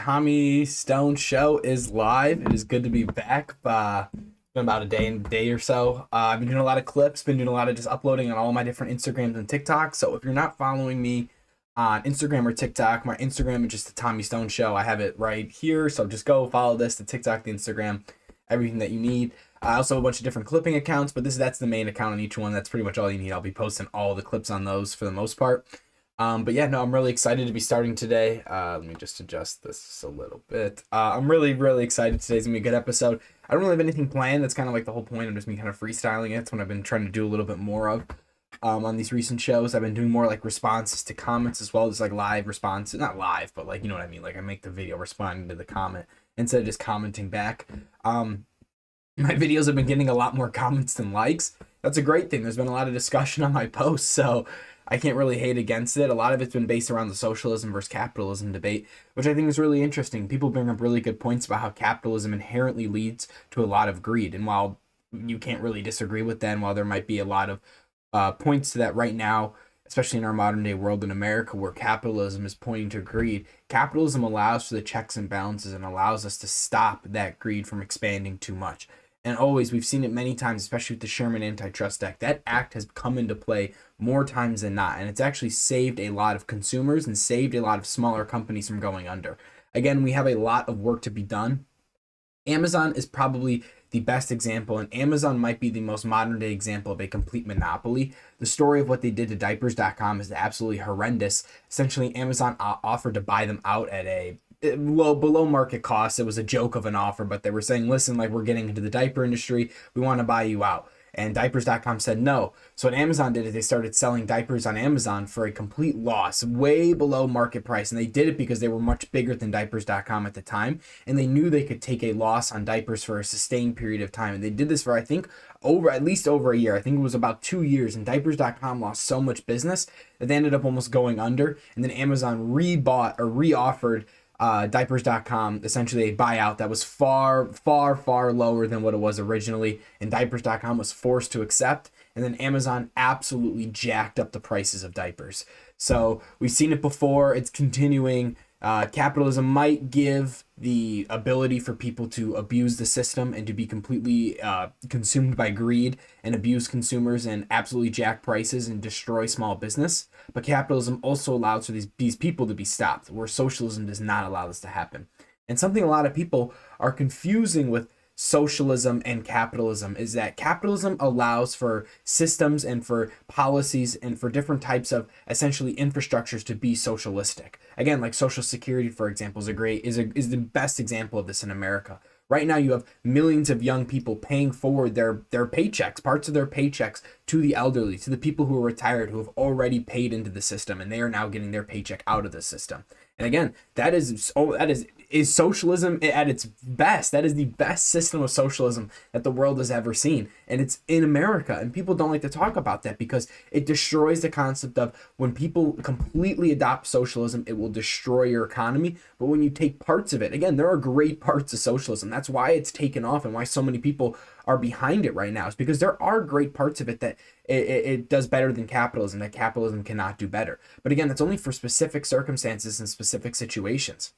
Tommy Stone show is live. It is good to be back. It's been about a day or so. I've been doing a lot of clips, been doing a lot of just uploading on all my different Instagrams and TikToks. So if you're not following me on Instagram or TikTok, my Instagram is just the Tommy Stone show. I have it right here. So just go follow this, the TikTok, the Instagram, everything that you need. I also have a bunch of different clipping accounts, but that's the main account on each one. That's pretty much all you need. I'll be posting all the clips on those for the most part. But yeah, no, I'm really excited to be starting today. Let me just adjust this a little bit. I'm really excited. Today's gonna be a good episode. I don't really have anything planned. That's kind of like the whole point. I'm just me kind of freestyling it. It's what I've been trying to do a little bit more of on these recent shows. I've been doing more like responses to comments as well as like live responses. Not live, but like, you know what I mean? Like I make the video responding to the comment instead of just commenting back. My videos have been getting a lot more comments than likes. That's a great thing. There's been a lot of discussion on my posts, so I can't really hate against it. A lot of it's been based around the socialism versus capitalism debate, which I think is really interesting. People bring up really good points about how capitalism inherently leads to a lot of greed. And while you can't really disagree with that, and while there might be a lot of points to that right now, especially in our modern day world in America where capitalism is pointing to greed, capitalism allows for the checks and balances and allows us to stop that greed from expanding too much. And always, we've seen it many times, especially with the Sherman Antitrust Act. That act has come into play more times than not, and it's actually saved a lot of consumers and saved a lot of smaller companies from going under. Again, we have a lot of work to be done. Amazon is probably the best example, and Amazon might be the most modern day example of a complete monopoly. The story of what they did to diapers.com is absolutely horrendous. Essentially, Amazon offered to buy them out at a below market cost. It was a joke of an offer, but they were saying, listen, like, we're getting into the diaper industry, we want to buy you out. And diapers.com said no. So what Amazon did is they started selling diapers on Amazon for a complete loss, way below market price. And they did it because they were much bigger than diapers.com at the time, and they knew they could take a loss on diapers for a sustained period of time. And they did this for, I think, at least over a year. I think it was about 2 years, and diapers.com lost so much business that they ended up almost going under. And then Amazon rebought or reoffered diapers.com essentially a buyout that was far lower than what it was originally, and diapers.com was forced to accept, and then Amazon absolutely jacked up the prices of diapers. So we've seen it before, it's continuing. Capitalism might give the ability for people to abuse the system and to be completely consumed by greed and abuse consumers and absolutely jack prices and destroy small business. But capitalism also allows for these people to be stopped, where socialism does not allow this to happen. And something a lot of people are confusing with socialism and capitalism is that capitalism allows for systems and for policies and for different types of essentially infrastructures to be socialistic. Again, like Social Security, for example, is the best example of this in America. Right now, you have millions of young people paying forward their paychecks, parts of their paychecks, to the elderly, to the people who are retired, who have already paid into the system, and they are now getting their paycheck out of the system. And again, that is socialism at its best. That is the best system of socialism that the world has ever seen. And it's in America. And people don't like to talk about that because it destroys the concept of when people completely adopt socialism, it will destroy your economy. But when you take parts of it, again, there are great parts of socialism. That's why it's taken off and why so many people are behind it right now. Is because there are great parts of it that it does better than capitalism, that capitalism cannot do better. But again, that's only for specific circumstances and specific situations.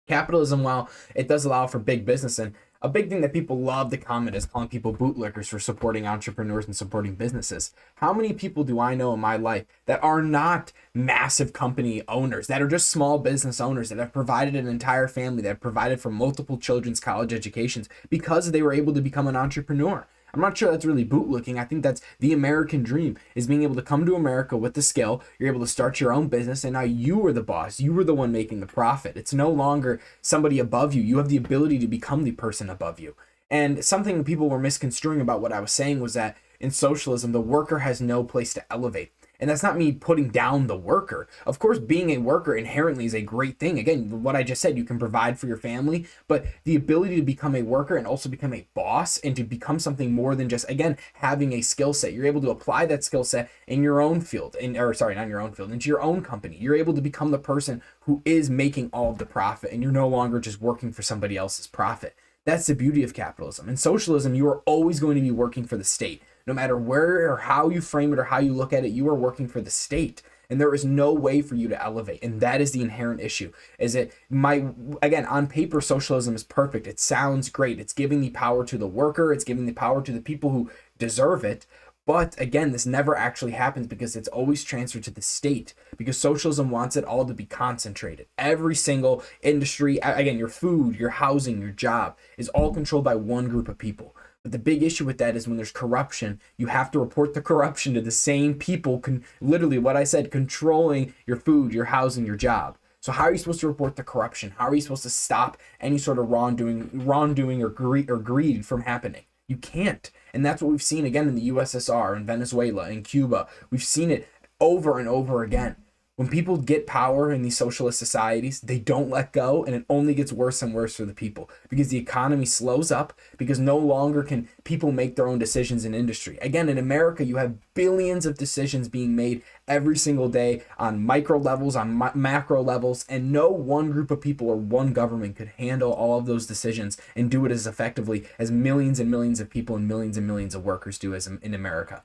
Capitalism, while it does allow for big business, and a big thing that people love to comment is calling people bootlickers for supporting entrepreneurs and supporting businesses. How many people do I know in my life that are not massive company owners, that are just small business owners, that have provided an entire family, that have provided for multiple children's college educations because they were able to become an entrepreneur? I'm not sure that's really bootlicking. I think that's the American dream, is being able to come to America with the skill. You're able to start your own business, and now you are the boss. You are the one making the profit. It's no longer somebody above you. You have the ability to become the person above you. And something people were misconstruing about what I was saying was that in socialism, the worker has no place to elevate. And that's not me putting down the worker. Of course, being a worker inherently is a great thing. Again, what I just said, you can provide for your family, but the ability to become a worker and also become a boss and to become something more than just, again, having a skill set. You're able to apply that skill set in your own field, not your own field, into your own company. You're able to become the person who is making all of the profit, and you're no longer just working for somebody else's profit. That's the beauty of capitalism. In socialism, you are always going to be working for the state. No matter where or how you frame it or how you look at it, you are working for the state. and there is no way for you to elevate. And that is the inherent issue. Is it again, on paper, socialism is perfect. It sounds great. It's giving the power to the worker. It's giving the power to the people who deserve it. But again, this never actually happens because it's always transferred to the state, because socialism wants it all to be concentrated. Every single industry, again, your food, your housing, your job is all controlled by one group of people. But the big issue with that is when there's corruption, you have to report the corruption to the same people, literally what I said, controlling your food, your housing, your job. So how are you supposed to report the corruption? How are you supposed to stop any sort of wrongdoing or greed from happening? You can't. And that's what we've seen again in the USSR, in Venezuela, in Cuba. We've seen it over and over again. When people get power in these socialist societies, they don't let go, and it only gets worse and worse for the people because the economy slows up, because no longer can people make their own decisions in industry. Again, in America, you have billions of decisions being made every single day on micro levels, on macro levels, and no one group of people or one government could handle all of those decisions and do it as effectively as millions and millions of people and millions of workers do as in America.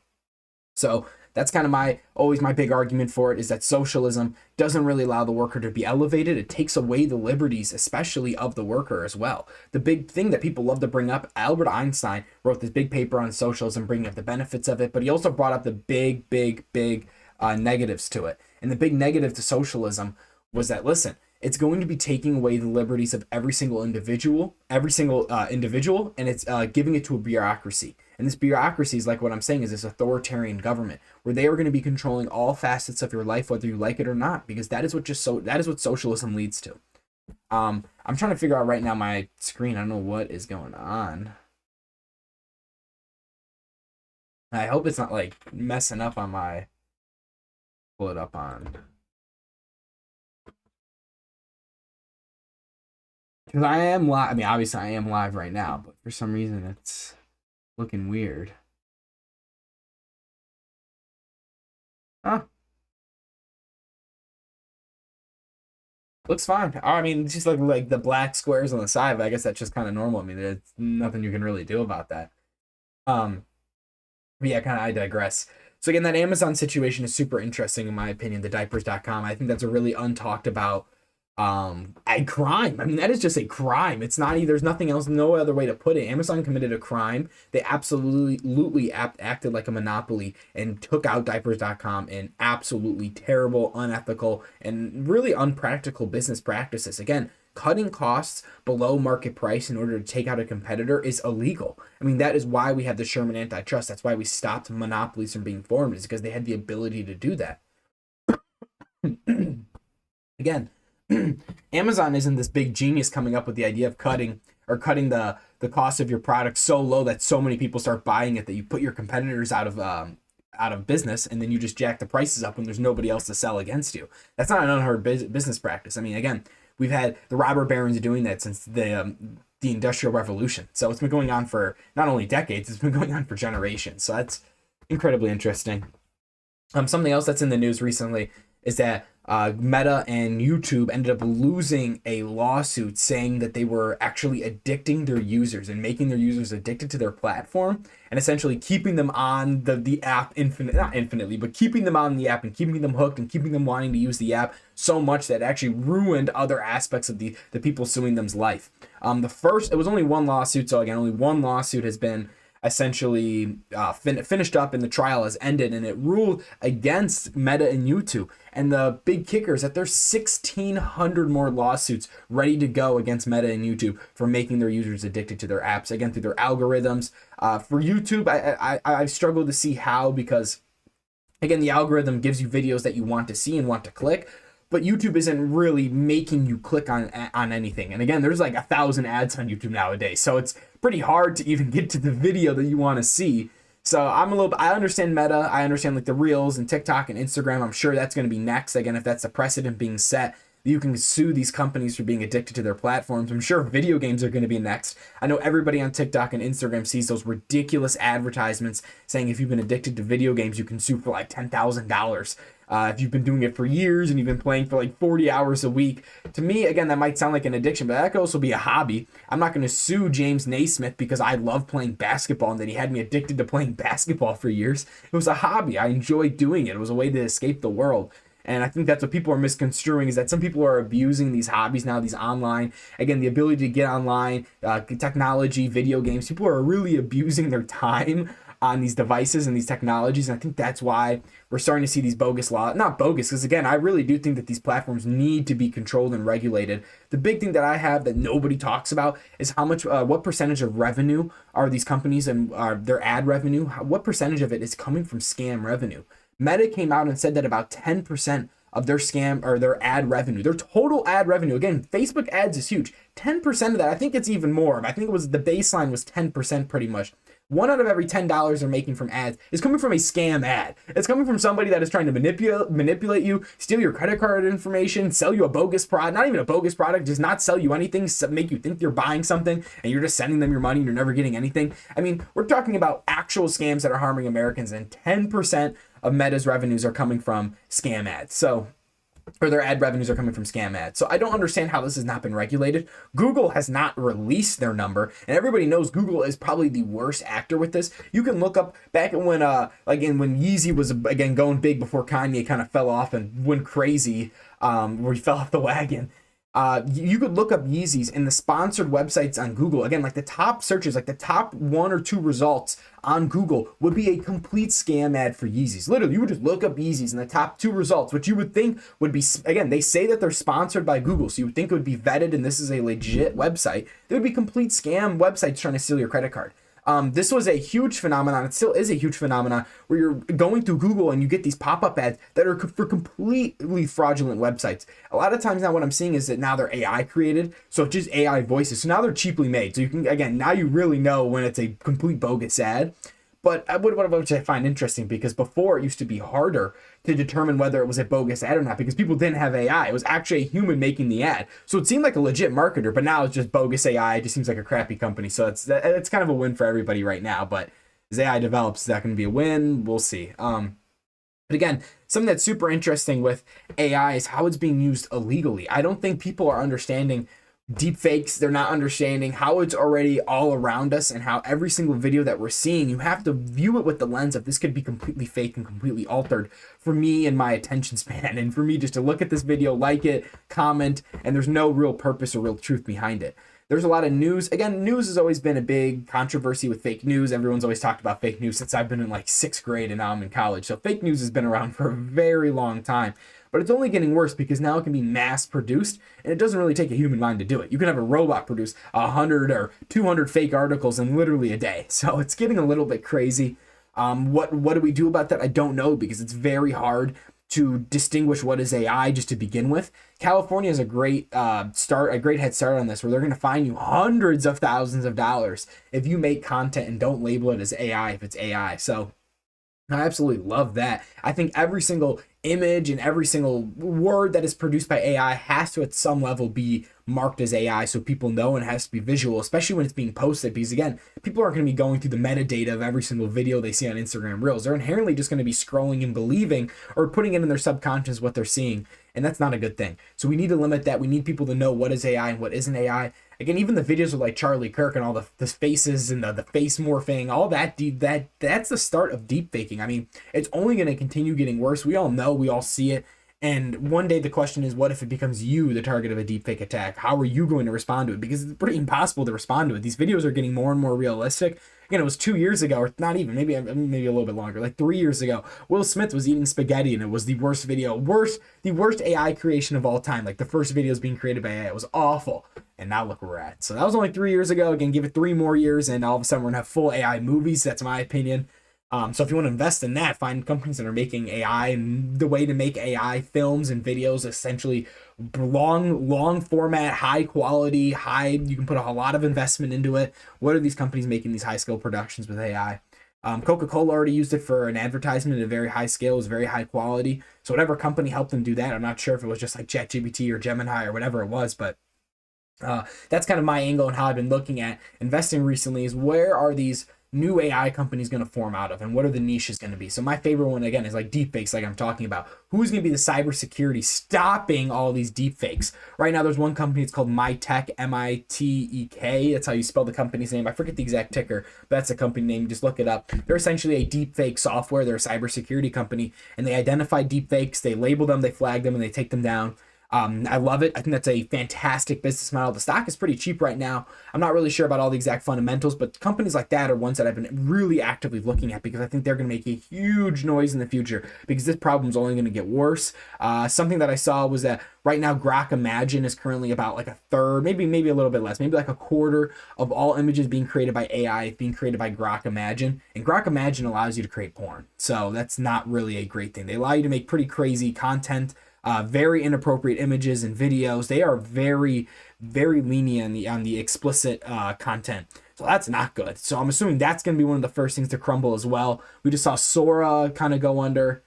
So that's kind of always my big argument for it, is that socialism doesn't really allow the worker to be elevated. It takes away the liberties, especially of the worker as well. The big thing that people love to bring up, Albert Einstein wrote this big paper on socialism, bringing up the benefits of it, but he also brought up the big negatives to it. And the big negative to socialism was that, listen, it's going to be taking away the liberties of every single individual, and it's giving it to a bureaucracy. And this bureaucracy is, like what I'm saying, is this authoritarian government where they are going to be controlling all facets of your life, whether you like it or not, because that is what socialism leads to. I'm trying to figure out right now my screen. I don't know what is going on. I hope it's not like messing up on my pull it up on. Because I am live. I mean, obviously I am live right now, but for some reason it's looking weird. Huh. Looks fine. I mean, it's just like the black squares on the side, but I guess that's just kind of normal. I mean, there's nothing you can really do about that. But yeah, I digress. So again, that Amazon situation is super interesting in my opinion, the diapers.com. I think that's a really untalked about a crime. I mean, that is just a crime. It's not, there's nothing else, no other way to put it. Amazon committed a crime. They absolutely acted like a monopoly and took out diapers.com in absolutely terrible, unethical, and really unpractical business practices. Again, cutting costs below market price in order to take out a competitor is illegal. I mean, that is why we have the Sherman antitrust. That's why we stopped monopolies from being formed, is because they had the ability to do that. Again, Amazon isn't this big genius coming up with the idea of cutting the cost of your product so low that so many people start buying it that you put your competitors out of business, and then you just jack the prices up when there's nobody else to sell against you. That's not an unheard business practice. I mean, again, we've had the robber barons doing that since the Industrial Revolution. So it's been going on for not only decades, it's been going on for generations. So that's incredibly interesting. Something else that's in the news recently is that Meta and YouTube ended up losing a lawsuit saying that they were actually addicting their users and making their users addicted to their platform, and essentially keeping them on the app not infinitely, but keeping them on the app and keeping them hooked and keeping them wanting to use the app so much that it actually ruined other aspects of the people suing them's life. It was only one lawsuit, so again, only one lawsuit has been essentially finished up, and the trial has ended, and it ruled against Meta and YouTube. And the big kicker is that there's 1,600 more lawsuits ready to go against Meta and YouTube for making their users addicted to their apps, again through their algorithms. For YouTube, I've struggled to see how, because again, the algorithm gives you videos that you want to see and want to click, but YouTube isn't really making you click on anything. And again, there's like 1,000 ads on YouTube nowadays, so it's pretty hard to even get to the video that you want to see. So I understand Meta, I understand like the Reels and TikTok and Instagram. I'm sure that's going to be next. Again, if that's the precedent being set, you can sue these companies for being addicted to their platforms. I'm sure video games are going to be next. I know everybody on TikTok and Instagram sees those ridiculous advertisements saying if you've been addicted to video games, you can sue for like $10,000. If you've been doing it for years and you've been playing for like 40 hours a week. To me, again, that might sound like an addiction, but that could also be a hobby. I'm not going to sue James Naismith because I love playing basketball and that he had me addicted to playing basketball for years. It was a hobby. I enjoyed doing it. It was a way to escape the world. And I think that's what people are misconstruing, is that some people are abusing these hobbies now, these online, again, the ability to get online, technology, video games. People are really abusing their time on these devices and these technologies. And I think that's why we're starting to see these bogus laws. Not bogus, because again, I really do think that these platforms need to be controlled and regulated. The big thing that I have that nobody talks about is how much, what percentage of revenue are these companies and their ad revenue, what percentage of it is coming from scam revenue. Meta came out and said that about 10% of their scam or their ad revenue, their total ad revenue, again, Facebook ads is huge. 10% of that, I think it's even more. I think it was, the baseline was 10% pretty much. 1 out of every $10 they're making from ads is coming from a scam ad. It's coming from somebody that is trying to manipulate you, steal your credit card information, sell you a bogus product, not even a bogus product, just not sell you anything, make you think you're buying something, and you're just sending them your money and you're never getting anything. I mean, we're talking about actual scams that are harming Americans, and 10% of Meta's revenues are coming from scam ads. So, or their ad revenues are coming from scam ads. So I don't understand how this has not been regulated. Google has not released their number, and everybody knows Google is probably the worst actor with this. You can look up back when when Yeezy was again going big before Kanye kind of fell off and went crazy, where he fell off the wagon. You could look up Yeezys in the sponsored websites on Google. Again, like the top searches, like the top 1 or 2 results on Google would be a complete scam ad for Yeezys. Literally, you would just look up Yeezys in the top 2 results, which you would think would be, again, they say that they're sponsored by Google, so you would think it would be vetted and this is a legit website. They would be complete scam websites trying to steal your credit card. This was a huge phenomenon. It still is a huge phenomenon where you're going through Google and you get these pop-up ads that are for completely fraudulent websites. A lot of times now what I'm seeing is that now they're AI created, so it's just AI voices. So now they're cheaply made. So you can, again, now you really know when it's a complete bogus ad. But which I find interesting, because before it used to be harder to determine whether it was a bogus ad or not, because people didn't have AI. It was actually a human making the ad. So it seemed like a legit marketer, but now it's just bogus AI. It just seems like a crappy company. So it's kind of a win for everybody right now. But as AI develops, is that going to be a win? We'll see. But again, something that's super interesting with AI is how it's being used illegally. I don't think people are understanding deep fakes. They're not understanding how it's already all around us, and how every single video that we're seeing, you have to view it with the lens of this could be completely fake and completely altered for me and my attention span, and for me just to look at this video, like it, comment, and there's no real purpose or real truth behind it. There's a lot of news. Again, news has always been a big controversy with fake news. Everyone's always talked about fake news since I've been in like 6th grade, and now I'm in college. So fake news has been around for a very long time. But it's only getting worse because now it can be mass produced, and it doesn't really take a human mind to do it. You can have a robot produce 100 or 200 fake articles in literally a day. So it's getting a little bit crazy. What do we do about that? I don't know, because it's very hard to distinguish what is AI just to begin with. California has a great head start on this, where they're going to fine you hundreds of thousands of dollars if you make content and don't label it as AI if it's AI. So I absolutely love that. I think every single image and every single word that is produced by AI has to at some level be marked as AI, so people know, and it has to be visual, especially when it's being posted, because again, people aren't going to be going through the metadata of every single video they see on Instagram Reels. They're inherently just going to be scrolling and believing, or putting it in their subconscious what they're seeing, and that's not a good thing. So we need to limit that. We need people to know what is AI and what isn't AI. Again, even the videos of like Charlie Kirk and all the faces and the face morphing, all that's the start of deep faking. I mean, it's only going to continue getting worse. We all know, we all see it. And one day the question is, what if it becomes you the target of a deepfake attack? How are you going to respond to it? Because it's pretty impossible to respond to it. These videos are getting more and more realistic. Again, it was 2 years ago, or not even, maybe a little bit longer, like 3 years ago, Will Smith was eating spaghetti, and it was the worst video, the worst AI creation of all time. Like the first videos being created by AI, it was awful. And now look where we're at. So that was only 3 years ago. Again, give it 3 more years, and all of a sudden we're gonna have full AI movies. That's my opinion. So if you want to invest in that, find companies that are making AI, and the way to make AI films and videos, essentially long format, high quality, you can put a lot of investment into it. What are these companies making these high scale productions with AI? Coca-Cola already used it for an advertisement at a very high scale. It was very high quality. So whatever company helped them do that, I'm not sure if it was just like ChatGPT or Gemini or whatever it was, but that's kind of my angle and how I've been looking at investing recently, is where are these new AI companies going to form out of, and what are the niches going to be? So my favorite one again is like deepfakes, like I'm talking about. Who's going to be the cybersecurity stopping all these deepfakes? Right now, there's one company. It's called MiTek, MITEK. That's how you spell the company's name. I forget the exact ticker, but that's a company name. Just look it up. They're essentially a deepfake software. They're a cybersecurity company, and they identify deepfakes. They label them, they flag them, and they take them down. I love it. I think that's a fantastic business model. The stock is pretty cheap right now. I'm not really sure about all the exact fundamentals, but companies like that are ones that I've been really actively looking at because I think they're going to make a huge noise in the future because this problem is only going to get worse. Something that I saw was that right now Grok Imagine is currently about like a third, maybe a little bit less, maybe like a quarter of all images being created by AI being created by Grok Imagine. And Grok Imagine allows you to create porn. So that's not really a great thing. They allow you to make pretty crazy content. Very inappropriate images and videos. They are very, very lenient on the explicit content. So that's not good. So I'm assuming that's going to be one of the first things to crumble as well. We just saw Sora kind of go under.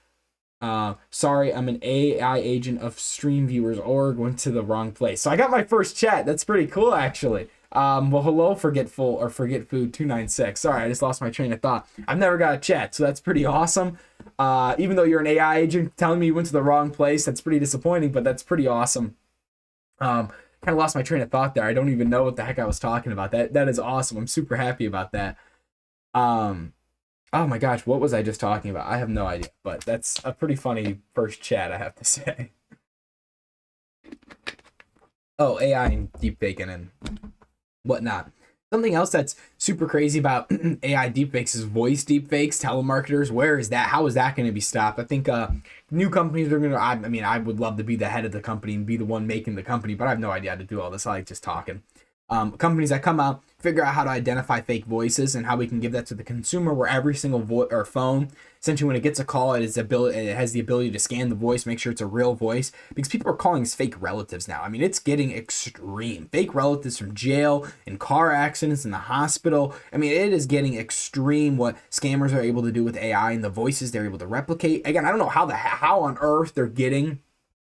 Sorry, I'm an AI agent of StreamViewers.org. Went to the wrong place. So I got my first chat. That's pretty cool, actually. Well, hello, Forgetful or Forget Food 296. Sorry, I just lost my train of thought. I've never got a chat, so that's pretty awesome. Even though you're an AI agent telling me you went to the wrong place, that's pretty disappointing, but that's pretty awesome. Kind of lost my train of thought there. I don't even know what the heck I was talking about. That is awesome. I'm super happy about that. Oh my gosh, what was I just talking about? I have no idea, but that's a pretty funny first chat, I have to say. Oh, AI and deepfaking and whatnot. Something else that's super crazy about AI deepfakes is voice deepfakes, telemarketers. Where is that? How is that going to be stopped? I think new companies are going to, I mean, I would love to be the head of the company and be the one making the company, but I have no idea how to do all this. I like just talking. Companies that come out, figure out how to identify fake voices and how we can give that to the consumer, where every single or phone, essentially when it gets a call, it has the ability to scan the voice, make sure it's a real voice, because people are calling us fake relatives now. I mean, it's getting extreme. Fake relatives from jail, in car accidents, in the hospital. I mean, it is getting extreme what scammers are able to do with AI and the voices they're able to replicate. Again, I don't know how on earth they're getting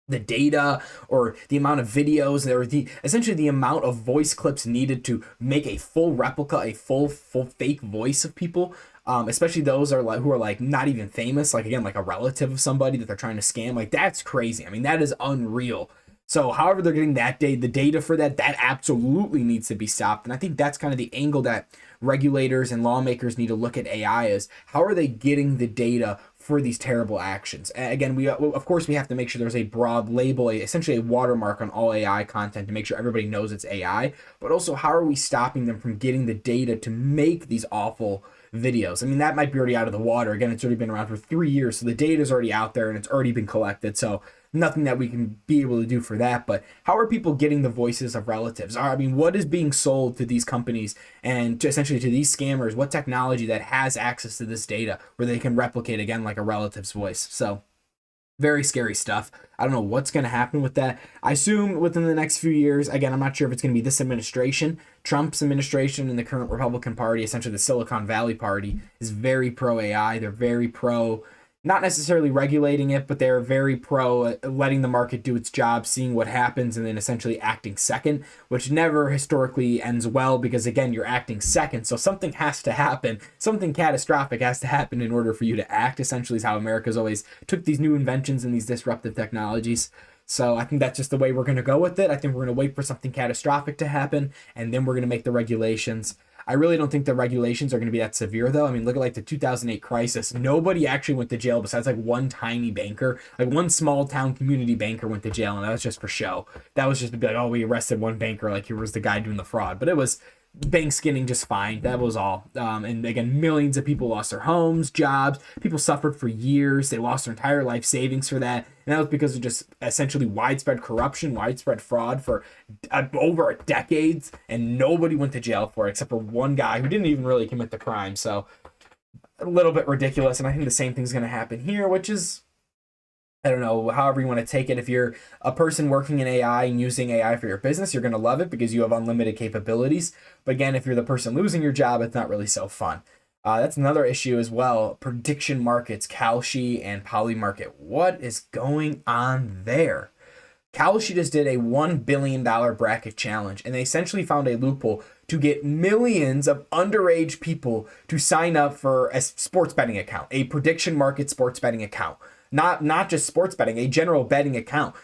the data or the amount of videos or essentially the amount of voice clips needed to make a full replica, a full fake voice of people, especially those who are like not even famous, like again, like a relative of somebody that they're trying to scam. Like, that's crazy. I mean, that is unreal. So however they're getting the data for that absolutely needs to be stopped. And I think that's kind of the angle that regulators and lawmakers need to look at AI is, how are they getting the data for these terrible actions? Again, we of course we have to make sure there's a broad label, essentially a watermark on all AI content to make sure everybody knows it's AI, but also how are we stopping them from getting the data to make these awful videos? I mean, that might be already out of the water. Again, it's already been around for 3 years, so the data is already out there and it's already been collected. So nothing that we can be able to do for that. But how are people getting the voices of relatives? I mean, what is being sold to these companies and essentially to these scammers? What technology that has access to this data where they can replicate, again, like a relative's voice? So very scary stuff. I don't know what's going to happen with that. I assume within the next few years, again, I'm not sure if it's going to be this administration. Trump's administration and the current Republican Party, essentially the Silicon Valley Party, is very pro AI. They're very pro, not necessarily regulating it, but they're very pro letting the market do its job, seeing what happens, and then essentially acting second, which never historically ends well because, again, you're acting second. So something has to happen. Something catastrophic has to happen in order for you to act, essentially, is how America's always took these new inventions and these disruptive technologies. So I think that's just the way we're going to go with it. I think we're going to wait for something catastrophic to happen, and then we're going to make the regulations. I really don't think the regulations are going to be that severe, though. I mean, look at like the 2008 crisis. Nobody actually went to jail besides like one tiny banker. Like one small town community banker went to jail, and that was just for show. That was just to be like, oh, we arrested one banker. Like, here was the guy doing the fraud. But it was bank skinning just fine. That was all. And again, millions of people lost their homes, jobs. People suffered for years. They lost their entire life savings for that. And that was because of just essentially widespread corruption, widespread fraud for over decades. And nobody went to jail for it except for one guy who didn't even really commit the crime. So a little bit ridiculous. And I think the same thing's going to happen here, which is, I don't know, however you want to take it. If you're a person working in AI and using AI for your business, you're going to love it because you have unlimited capabilities. But again, if you're the person losing your job, it's not really so fun. That's another issue as well. Prediction markets, Kalshi and Polymarket. What is going on there? Kalshi just did a $1 billion bracket challenge, and they essentially found a loophole to get millions of underage people to sign up for a sports betting account, a prediction market sports betting account. Not just sports betting, a general betting account.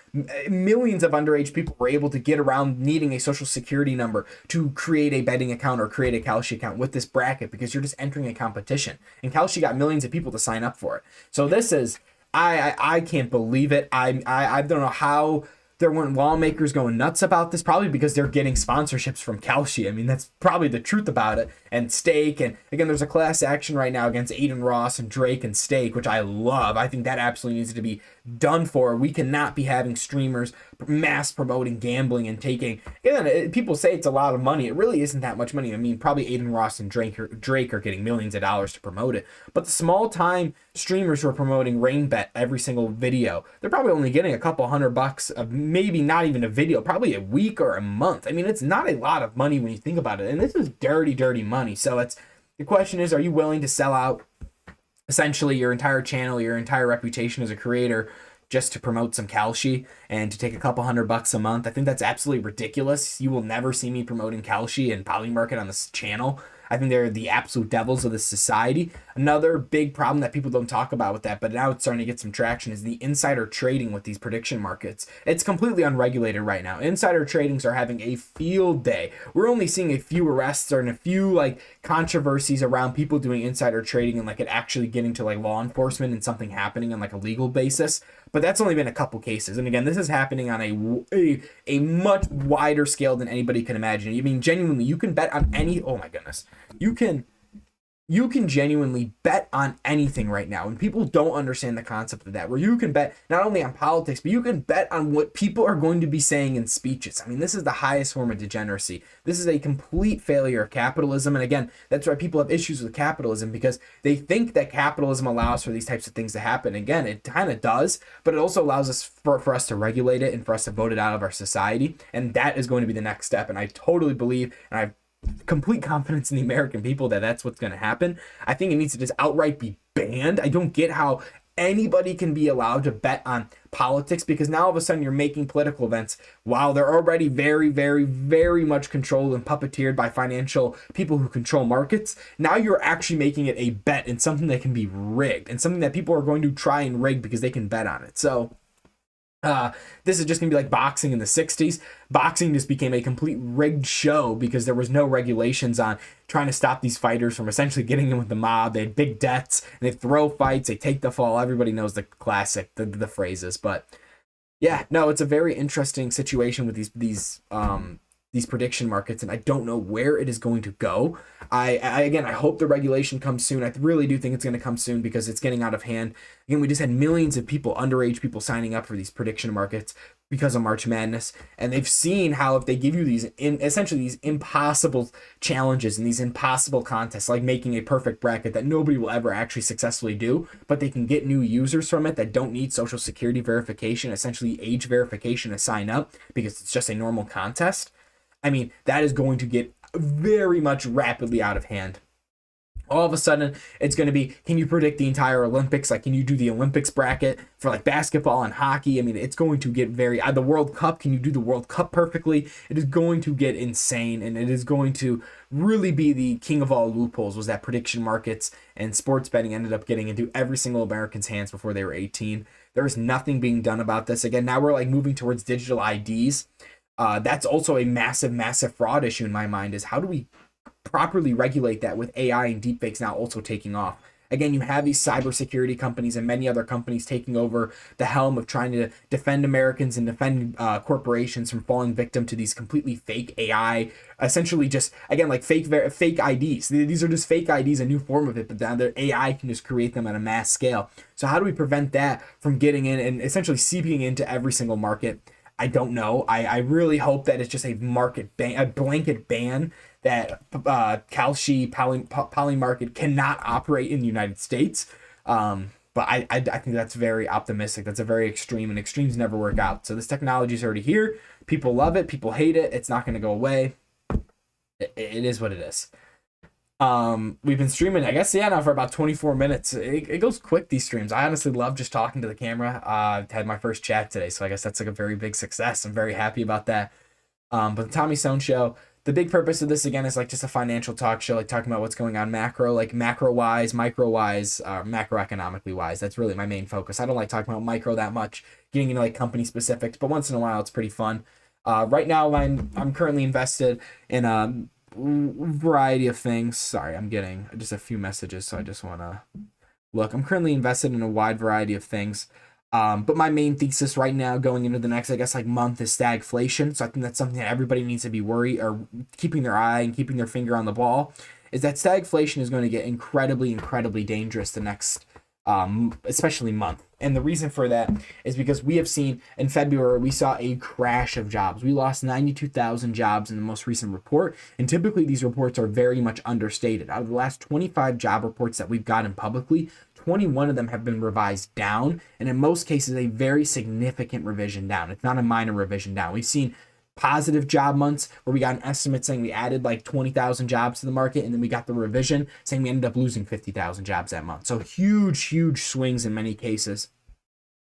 Millions of underage people were able to get around needing a social security number to create a betting account or create a Kalshi account with this bracket, because you're just entering a competition. And Kalshi got millions of people to sign up for it. So this is, I can't believe it. I don't know how there weren't lawmakers going nuts about this, probably because they're getting sponsorships from Kalshi. I mean, that's probably the truth about it. And Stake, and again, there's a class action right now against Aiden Ross and Drake and Stake, which I love. I think that absolutely needs to be done for. We cannot be having streamers mass promoting gambling and taking, again, people say it's a lot of money. It really isn't that much money. I mean, probably Aiden Ross and Drake are getting millions of dollars to promote it. But the small time streamers who are promoting RainBet every single video, they're probably only getting a couple $100 of, maybe not even a video, probably a week or a month. I mean, it's not a lot of money when you think about it. And this is dirty, dirty money. So it's, the question is, are you willing to sell out essentially your entire channel, your entire reputation as a creator, just to promote some Kalshi and to take a couple $100 a month? I think that's absolutely ridiculous. You will never see me promoting Kalshi and Polymarket on this channel. I think they're the absolute devils of this society. Another big problem that people don't talk about with that, but now it's starting to get some traction, is the insider trading with these prediction markets. It's completely unregulated right now. Insider tradings are having a field day. We're only seeing a few arrests or a few like controversies around people doing insider trading and like it actually getting to like law enforcement and something happening on like a legal basis. But that's only been a couple cases. And again, this is happening on a much wider scale than anybody can imagine. I mean, genuinely, you can bet on any, oh my goodness, you can genuinely bet on anything right now, and people don't understand the concept of that, where you can bet not only on politics, but you can bet on what people are going to be saying in speeches. I mean, this is the highest form of degeneracy. This is a complete failure of capitalism. And again, that's why people have issues with capitalism, because they think that capitalism allows for these types of things to happen. Again, it kind of does, but it also allows us for us to regulate it and for us to vote it out of our society. And that is going to be the next step. And I totally believe, and I've complete confidence in the American people that that's what's going to happen. I think it needs to just outright be banned. I don't get how anybody can be allowed to bet on politics, because now all of a sudden you're making political events, while they're already very, very, very much controlled and puppeteered by financial people who control markets. Now you're actually making it a bet and something that can be rigged and something that people are going to try and rig because they can bet on it. So this is just gonna be like boxing in the 60s. Boxing just became a complete rigged show because there was no regulations on trying to stop these fighters from essentially getting in with the mob. They had big debts, and they throw fights, they take the fall. Everybody knows the classic, the phrases. But yeah, no, it's a very interesting situation with these prediction markets, and I don't know where it is going to go. I hope the regulation comes soon. I really do think it's going to come soon because it's getting out of hand. Again, we just had millions of people, underage people, signing up for these prediction markets because of March Madness, and they've seen how if they give you these essentially these impossible challenges and these impossible contests, like making a perfect bracket that nobody will ever actually successfully do, but they can get new users from it that don't need social security verification, essentially age verification, to sign up because it's just a normal contest. I mean, that is going to get very much rapidly out of hand. All of a sudden, it's going to be, can you predict the entire Olympics? Like, can you do the Olympics bracket for like basketball and hockey? I mean, it's going to get very, the World Cup, can you do the World Cup perfectly? It is going to get insane, and it is going to really be the king of all loopholes, was that prediction markets and sports betting ended up getting into every single American's hands before they were 18. There is nothing being done about this. Again, now we're like moving towards digital IDs. That's also a massive, massive fraud issue in my mind, is how do we properly regulate that with AI and deepfakes now also taking off? Again, you have these cybersecurity companies and many other companies taking over the helm of trying to defend Americans and defend corporations from falling victim to these completely fake AI, essentially just, again, like fake IDs. These are just fake IDs, a new form of it, but now their AI can just create them at a mass scale. So how do we prevent that from getting in and essentially seeping into every single market? I don't know. I really hope that it's just a market ban, a blanket ban, that Kalshi Polymarket cannot operate in the United States. But I think that's very optimistic. That's a very extreme, and extremes never work out. So this technology is already here. People love it. People hate it. It's not going to go away. It is what it is. We've been streaming, I guess, yeah, now for about 24 minutes. It goes quick, these streams. I honestly love just talking to the camera. I had my first chat today, so I guess that's like a very big success. I'm very happy about that. But the Tommy Stone Show, the big purpose of this again is like just a financial talk show, like talking about what's going on macro, like macro wise, micro wise, macroeconomically wise. That's really my main focus. I don't like talking about micro that much, getting into like company specifics, but once in a while it's pretty fun. Right now I'm currently invested in a variety of things. Sorry, I'm getting just a few messages, so I just want to look. I'm currently invested in a wide variety of things. But my main thesis right now going into the next, I guess, like month is stagflation. So I think that's something that everybody needs to be worried or keeping their eye and keeping their finger on the ball, is that stagflation is going to get incredibly, incredibly dangerous the next, especially month. And the reason for that is because we have seen in February, we saw a crash of jobs. We lost 92,000 jobs in the most recent report. And typically these reports are very much understated. Out of the last 25 job reports that we've gotten publicly, 21 of them have been revised down, and in most cases, a very significant revision down. It's not a minor revision down. We've seen positive job months where we got an estimate saying we added like 20,000 jobs to the market, and then we got the revision saying we ended up losing 50,000 jobs that month. So huge, huge swings in many cases.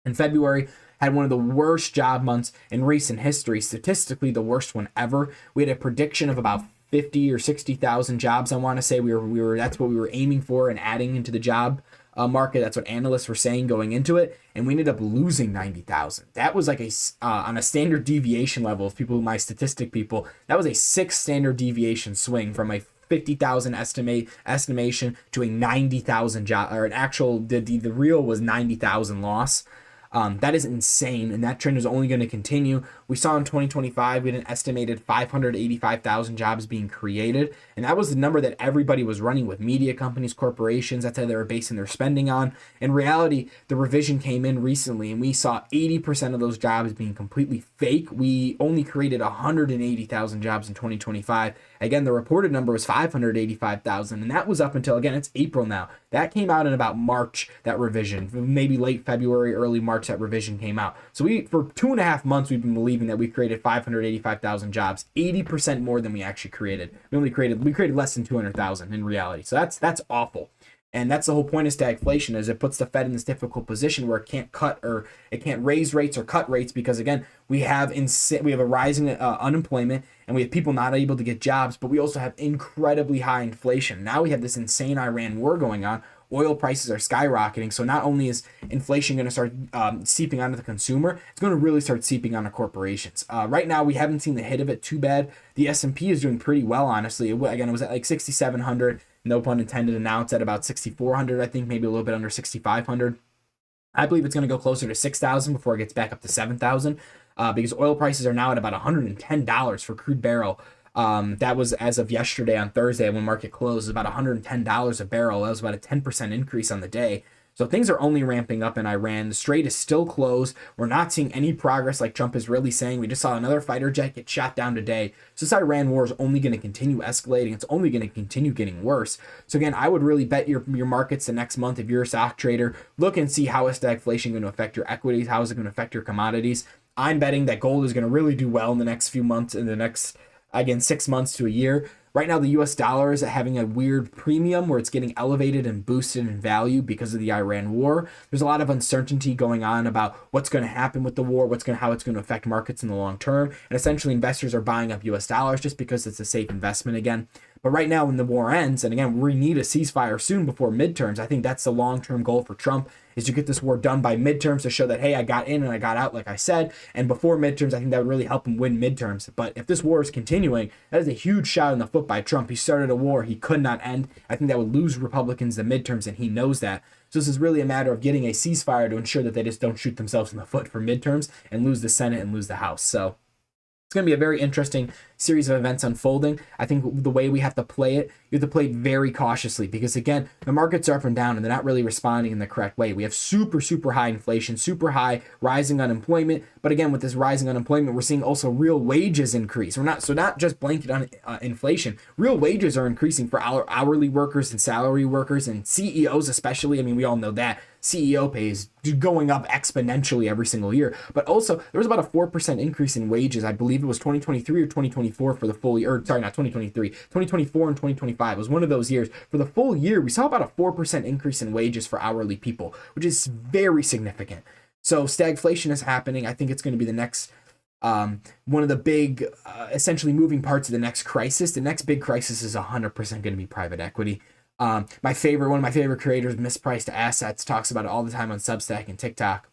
In February, had one of the worst job months in recent history, statistically the worst one ever. We had a prediction of about 50 or 60,000 jobs. I want to say we were that's what we were aiming for and adding into the job market. That's what analysts were saying going into it, and we ended up losing 90,000. That was like on a standard deviation level of people, my statistic people, that was a 6 standard deviation swing from a 50,000 estimation to a 90,000 job, or an actual the real was 90,000 loss. That is insane, and that trend is only going to continue. We saw in 2025, we had an estimated 585,000 jobs being created, and that was the number that everybody was running with, media companies, corporations. That's how they were basing their spending on. In reality, the revision came in recently, and we saw 80% of those jobs being completely fake. We only created 180,000 jobs in 2025. Again, the reported number was 585,000, and that was up until, again, it's April now. That came out in about March, that revision, maybe late February, early March, that revision came out. So for 2.5 months, we've been believing that we created 585,000 jobs, 80% more than we actually created. We created less than 200,000 in reality. So that's awful. And that's the whole point of stagflation, is it puts the Fed in this difficult position where it can't cut, or it can't raise rates or cut rates, because again, we have a rising unemployment, and we have people not able to get jobs, but we also have incredibly high inflation. Now we have this insane Iran war going on. Oil prices are skyrocketing. So not only is inflation going to start seeping onto the consumer, it's going to really start seeping onto corporations. Right now, we haven't seen the hit of it too bad. The S&P is doing pretty well, honestly. Again, it was at like 6,700. No pun intended, and now it's at about 6,400, I think, maybe a little bit under 6,500. I believe it's going to go closer to 6,000 before it gets back up to 7,000, because oil prices are now at about $110 for crude barrel. That was as of yesterday on Thursday when market closed, about $110 a barrel. That was about a 10% increase on the day. So things are only ramping up in Iran. The strait is still closed. We're not seeing any progress like Trump is really saying. We just saw another fighter jet get shot down today. So this Iran war is only going to continue escalating. It's only going to continue getting worse. So again, I would really bet your markets the next month. If you're a stock trader, look and see how is stagflation going to affect your equities? How is it going to affect your commodities? I'm betting that gold is going to really do well in the next few months, in the next, again, 6 months to a year. Right now, the US dollar is having a weird premium where it's getting elevated and boosted in value because of the Iran war. There's a lot of uncertainty going on about what's going to happen with the war, how it's going to affect markets in the long term. And essentially, investors are buying up US dollars just because it's a safe investment again. But right now, when the war ends, and again, we need a ceasefire soon before midterms, I think that's the long-term goal for Trump, is to get this war done by midterms to show that, hey, I got in and I got out, like I said. And before midterms, I think that would really help him win midterms. But if this war is continuing, that is a huge shot in the foot by Trump. He started a war he could not end. I think that would lose Republicans the midterms, and he knows that. So this is really a matter of getting a ceasefire to ensure that they just don't shoot themselves in the foot for midterms and lose the Senate and lose the House. So it's going to be a very interesting series of events unfolding. I think the way we have to play it, you have to play it very cautiously, because again, the markets are up and down and they're not really responding in the correct way. We have super, super high inflation, super high rising unemployment. But again, with this rising unemployment, we're seeing also real wages increase. Not just blanket on inflation. Real wages are increasing for our hourly workers and salary workers and CEOs especially. I mean, we all know that CEO pay is going up exponentially every single year. But also, there was about a 4% increase in wages. I believe it was 2023 or 2024 2024 for the full year, or sorry, not 2023, 2024 and 2025 was one of those years. For the full year, we saw about a 4% increase in wages for hourly people, which is very significant. So stagflation is happening. I think it's going to be the next one of the big, essentially moving parts of the next crisis. The next big crisis is 100% going to be private equity. One of my favorite creators, Mispriced Assets, talks about it all the time on Substack and TikTok.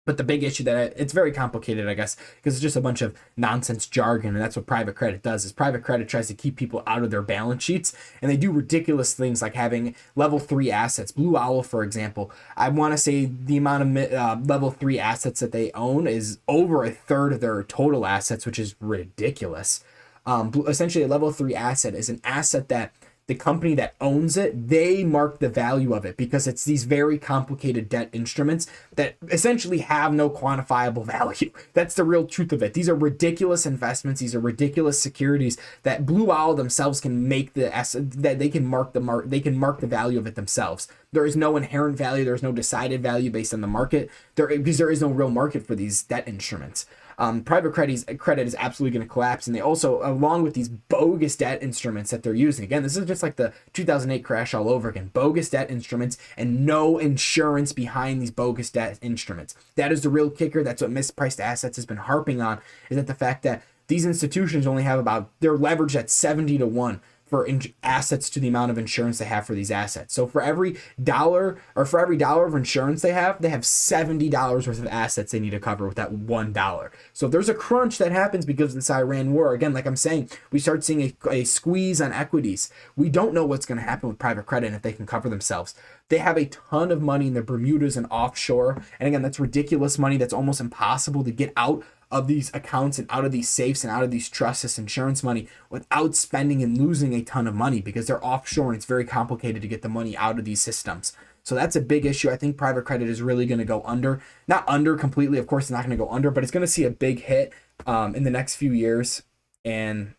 But the big issue that it's very complicated, I guess, because it's just a bunch of nonsense jargon, and that's what private credit does. Is private credit tries to keep people out of their balance sheets, and they do ridiculous things like having level 3 assets. Blue Owl, for example, I want to say the amount of level 3 assets that they own is over a third of their total assets, which is ridiculous. Essentially, a level 3 asset is an asset that the company that owns it, they mark the value of it because it's these very complicated debt instruments that essentially have no quantifiable value. That's the real truth of it. These are ridiculous investments. These are ridiculous securities that Blue Owl themselves can make the asset, that they can mark the value of it themselves. There is no inherent value. There's no decided value based on the market because there is no real market for these debt instruments. Private credit is absolutely going to collapse, and they also, along with these bogus debt instruments that they're using, again, this is just like the 2008 crash all over again, bogus debt instruments and no insurance behind these bogus debt instruments. That is the real kicker. That's what Mispriced Assets has been harping on, is that the fact that these institutions only have they're leveraged at 70-1 for assets to the amount of insurance they have for these assets. So for every dollar of insurance they have $70 worth of assets they need to cover with that $1. So if there's a crunch that happens because of this Iran war, again, like I'm saying, we start seeing a squeeze on equities. We don't know what's going to happen with private credit and if they can cover themselves. They have a ton of money in the Bermudas and offshore. And again, that's ridiculous money that's almost impossible to get out of these accounts and out of these safes and out of these trusts, this insurance money, without spending and losing a ton of money because they're offshore and it's very complicated to get the money out of these systems. So that's a big issue. I think private credit is really going to go under. Not under completely, of course, it's not going to go under, but it's going to see a big hit in the next few years. And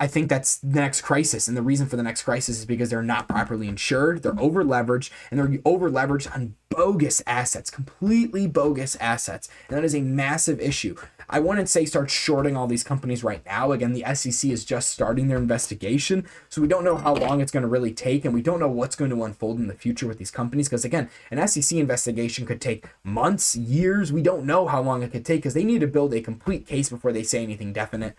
I think that's the next crisis. And the reason for the next crisis is because they're not properly insured, they're over leveraged, and they're over leveraged on bogus assets, completely bogus assets. And that is a massive issue. I wouldn't say start shorting all these companies right now. Again, the SEC is just starting their investigation, so we don't know how long it's going to really take, and we don't know what's going to unfold in the future with these companies, because again, an SEC investigation could take months, years. We don't know how long it could take because they need to build a complete case before they say anything definite.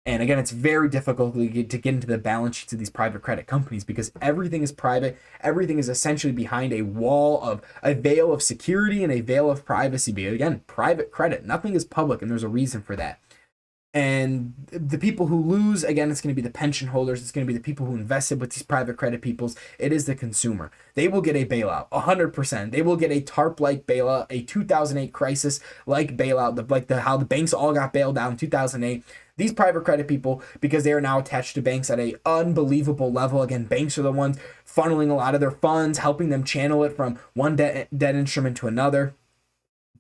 And again, it's very difficult to get into the balance sheets of these private credit companies because everything is private. Everything is essentially behind a veil of security and a veil of privacy. But again, private credit, nothing is public, and there's a reason for that. And the people who lose, again, it's going to be the pension holders. It's going to be the people who invested with these private credit peoples. It is the consumer. They will get a bailout, 100%. They will get a TARP-like bailout, a 2008 crisis-like bailout, how the banks all got bailed out in 2008. These private credit people, because they are now attached to banks at an unbelievable level. Again, banks are the ones funneling a lot of their funds, helping them channel it from one debt instrument to another.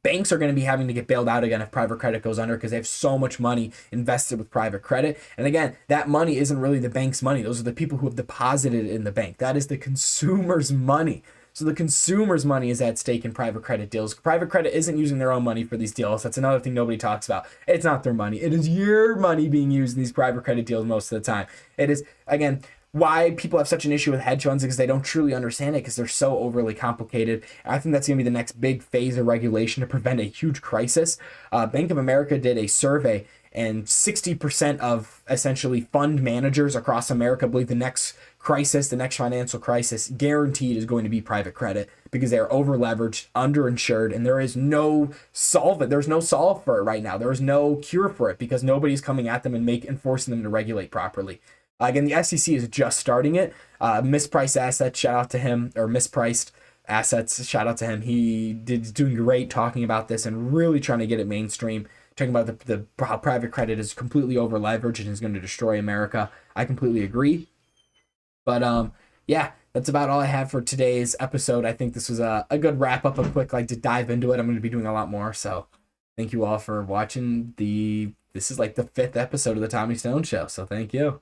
Banks are going to be having to get bailed out again if private credit goes under because they have so much money invested with private credit. And again, that money isn't really the bank's money. Those are the people who have deposited it in the bank. That is the consumer's money. So the consumer's money is at stake in private credit deals. Private credit isn't using their own money for these deals. That's another thing nobody talks about. It's not their money. It is your money being used in these private credit deals most of the time. It is, again, why people have such an issue with hedge funds because they don't truly understand it because they're so overly complicated. I think that's going to be the next big phase of regulation to prevent a huge crisis. Bank of America did a survey, and 60% of essentially fund managers across America believe the next financial crisis, guaranteed is going to be private credit because they are over leveraged, underinsured, and there is no solve. There's no solve for it right now. There is no cure for it because nobody's coming at them and forcing them to regulate properly. Again, the SEC is just starting it. Mispriced Assets, shout out to him, or Mispriced Assets, shout out to him. He's doing great talking about this and really trying to get it mainstream. Talking about how private credit is completely over leveraged and is going to destroy America. I completely agree. But yeah, that's about all I have for today's episode. I think this was a good wrap up, a quick to dive into it. I'm going to be doing a lot more. So thank you all for watching. This is like the 5th episode of the Tommy Stone Show. So thank you.